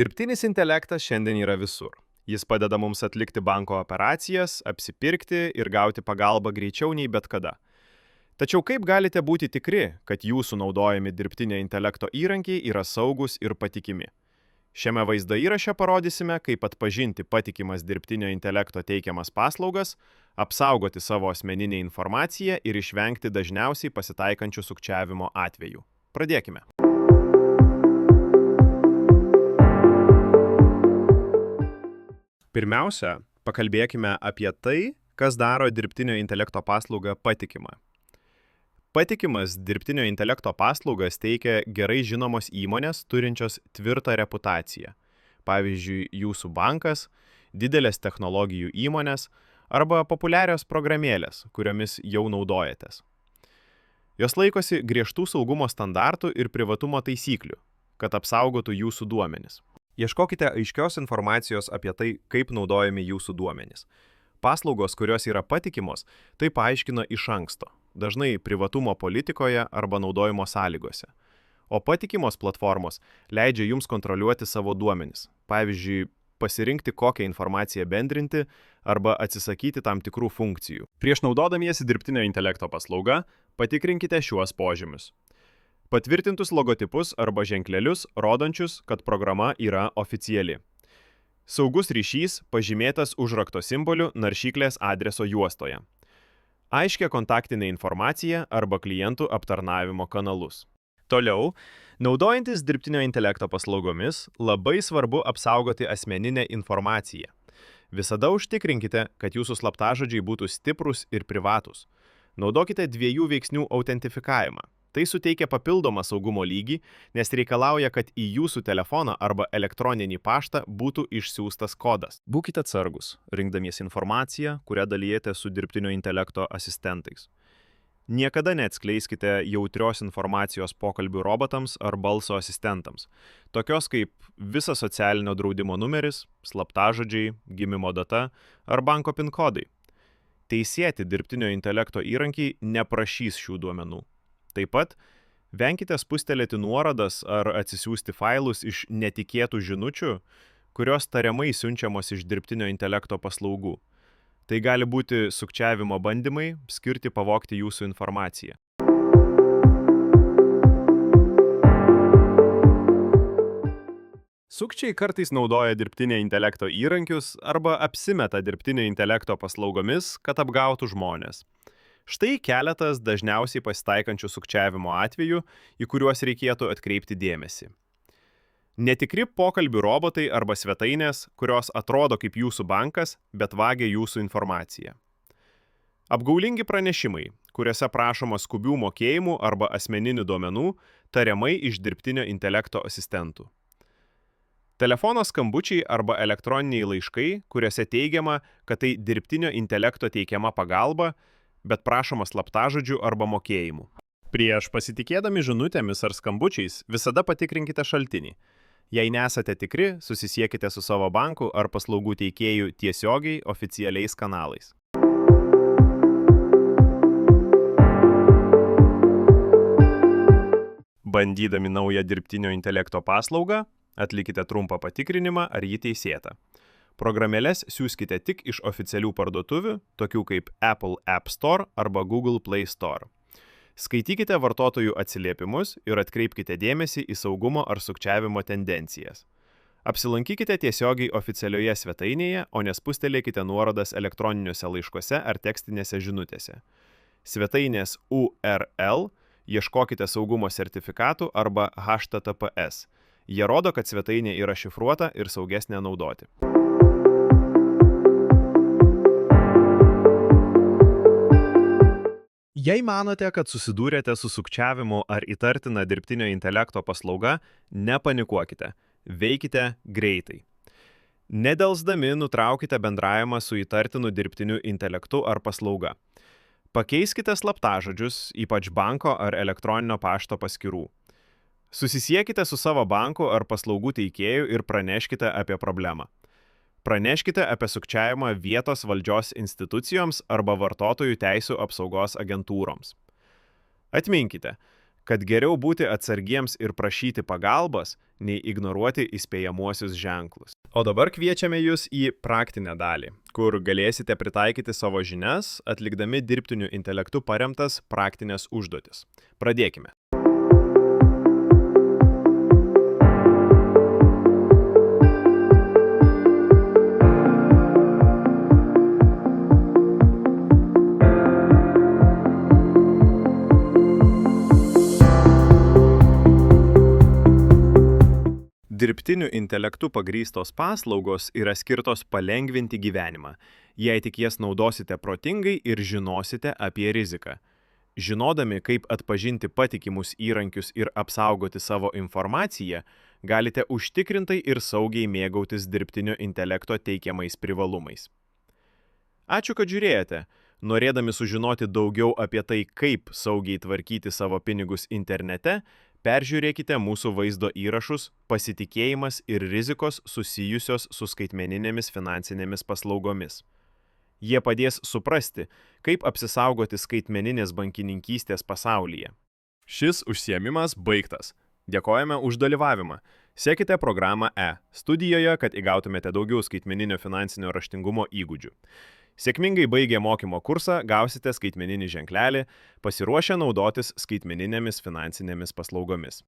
Dirbtinis intelektas šiandien yra visur. Jis padeda mums atlikti banko operacijas, apsipirkti ir gauti pagalbą greičiau nei bet kada. Tačiau kaip galite būti tikri, kad jūsų naudojami dirbtinio intelekto įrankiai yra saugus ir patikimi? Šiame vaizdo įraše parodysime, kaip atpažinti patikimas dirbtinio intelekto teikiamas paslaugas, apsaugoti savo asmeninę informaciją ir išvengti dažniausiai pasitaikančių sukčiavimo atvejų. Pradėkime. Pirmiausia, pakalbėkime apie tai, kas daro dirbtinio intelekto paslaugą patikimą. Patikimas dirbtinio intelekto paslaugas teikia gerai žinomos įmonės turinčios tvirtą reputaciją. Pavyzdžiui, jūsų bankas, didelės technologijų įmonės arba populiarios programėlės, kuriomis jau naudojatės. Jos laikosi griežtų saugumo standartų ir privatumo taisyklių, kad apsaugotų jūsų duomenis. Ieškokite aiškios informacijos apie tai, kaip naudojami jūsų duomenys. Paslaugos, kurios yra patikimos, tai paaiškina iš anksto, dažnai privatumo politikoje arba naudojimo sąlygose. O patikimos platformos leidžia jums kontroliuoti savo duomenis. Pavyzdžiui, pasirinkti, kokią informaciją bendrinti arba atsisakyti tam tikrų funkcijų. Prieš naudodamiesi dirbtinio intelekto paslauga, patikrinkite šiuos požymius. Patvirtintus logotipus arba ženklelius, rodančius, kad programa yra oficiali. Saugus ryšys pažymėtas užrakto simboliu naršyklės adreso juostoje. Aiškia kontaktinė informacija arba klientų aptarnavimo kanalus. Toliau, naudojantis dirbtinio intelekto paslaugomis, labai svarbu apsaugoti asmeninę informaciją. Visada užtikrinkite, kad jūsų slaptažodžiai būtų stiprūs ir privatūs. Naudokite dviejų veiksnių autentifikavimą. Tai suteikia papildomą saugumo lygį, nes reikalauja, kad į jūsų telefoną arba elektroninį paštą būtų išsiųstas kodas. Būkite atsargus, rinkdamiesi informaciją, kurią dalijate su dirbtinio intelekto asistentais. Niekada neatskleiskite jautrios informacijos pokalbių robotams ar balso asistentams, tokios kaip visas socialinio draudimo numeris, slaptažodžiai, gimimo data ar banko PIN kodai. Teisėti dirbtinio intelekto įrankiai neprašys šių duomenų. Taip pat, venkite spustelėti nuorodas ar atsisiųsti failus iš netikėtų žinučių, kurios tariamai siunčiamos iš dirbtinio intelekto paslaugų. Tai gali būti sukčiavimo bandymai, skirti pavogti jūsų informaciją. Sukčiai kartais naudoja dirbtinio intelekto įrankius arba apsimeta dirbtinio intelekto paslaugomis, kad apgautų žmonės. Štai keletas dažniausiai pasitaikančių sukčiavimo atvejų, į kuriuos reikėtų atkreipti dėmesį. Netikri pokalbių robotai arba svetainės, kurios atrodo kaip jūsų bankas, bet vagia jūsų informaciją. Apgaulingi pranešimai, kuriuose prašoma skubių mokėjimų arba asmeninių duomenų, tariamai iš dirbtinio intelekto asistentų. Telefono skambučiai arba elektroniniai laiškai, kuriuose teigiama, kad tai dirbtinio intelekto teikiama pagalba, bet prašoma slaptažodžių arba mokėjimų. Prieš pasitikėdami žinutėmis ar skambučiais visada patikrinkite šaltinį. Jei nesate tikri, susisiekite su savo banku ar paslaugų teikėjų tiesiogiai oficialiais kanalais. Bandydami naują dirbtinio intelekto paslaugą, atlikite trumpą patikrinimą, ar ji teisėta. Programėles siųskite tik iš oficialių parduotuvių, tokių kaip Apple App Store arba Google Play Store. Skaitykite vartotojų atsiliepimus ir atkreipkite dėmesį į saugumo ar sukčiavimo tendencijas. Apsilankykite tiesiogiai oficialioje svetainėje, o nespustelėkite nuorodas elektroniniuose laiškuose ar tekstinėse žinutėse. Svetainės URL ieškokite saugumo sertifikatų arba HTTPS. Jie rodo, kad svetainė yra šifruota ir saugesnė naudoti. Jei manote, kad susidūrėte su sukčiavimu ar įtartina dirbtinio intelekto paslauga, nepanikuokite. Veikite greitai. Nedelsdami nutraukite bendravimą su įtartinu dirbtiniu intelektu ar paslauga. Pakeiskite slaptažodžius, ypač banko ar elektroninio pašto paskyrų. Susisiekite su savo banku ar paslaugų teikėju ir praneškite apie problemą. Praneškite apie sukčiavimą vietos valdžios institucijoms arba vartotojų teisių apsaugos agentūroms. Atminkite, kad geriau būti atsargiems ir prašyti pagalbos, nei ignoruoti įspėjamuosius ženklus. O dabar kviečiame jūs į praktinę dalį, kur galėsite pritaikyti savo žinias, atlikdami dirbtiniu intelektu paremtas praktinės užduotis. Pradėkime. Dirbtiniu intelektu pagrįstos paslaugos yra skirtos palengvinti gyvenimą, jei tik jas naudosite protingai ir žinosite apie riziką. Žinodami, kaip atpažinti patikimus įrankius ir apsaugoti savo informaciją, galite užtikrintai ir saugiai mėgautis dirbtinio intelekto teikiamais privalumais. Ačiū, kad žiūrėjote. Norėdami sužinoti daugiau apie tai, kaip saugiai tvarkyti savo pinigus internete, peržiūrėkite mūsų vaizdo įrašus "Pasitikėjimas ir rizikos susijusios su skaitmeninėmis finansinėmis paslaugomis". Jie padės suprasti, kaip apsisaugoti skaitmeninės bankininkystės pasaulyje. Šis užsiėmimas baigtas. Dėkojame už dalyvavimą. Sekite programą studijoje, kad įgautumėte daugiau skaitmeninio finansinio raštingumo įgūdžių. Sėkmingai baigę mokymo kursą gausite skaitmeninį ženklelį, pasiruošę naudotis skaitmeninėmis finansinėmis paslaugomis.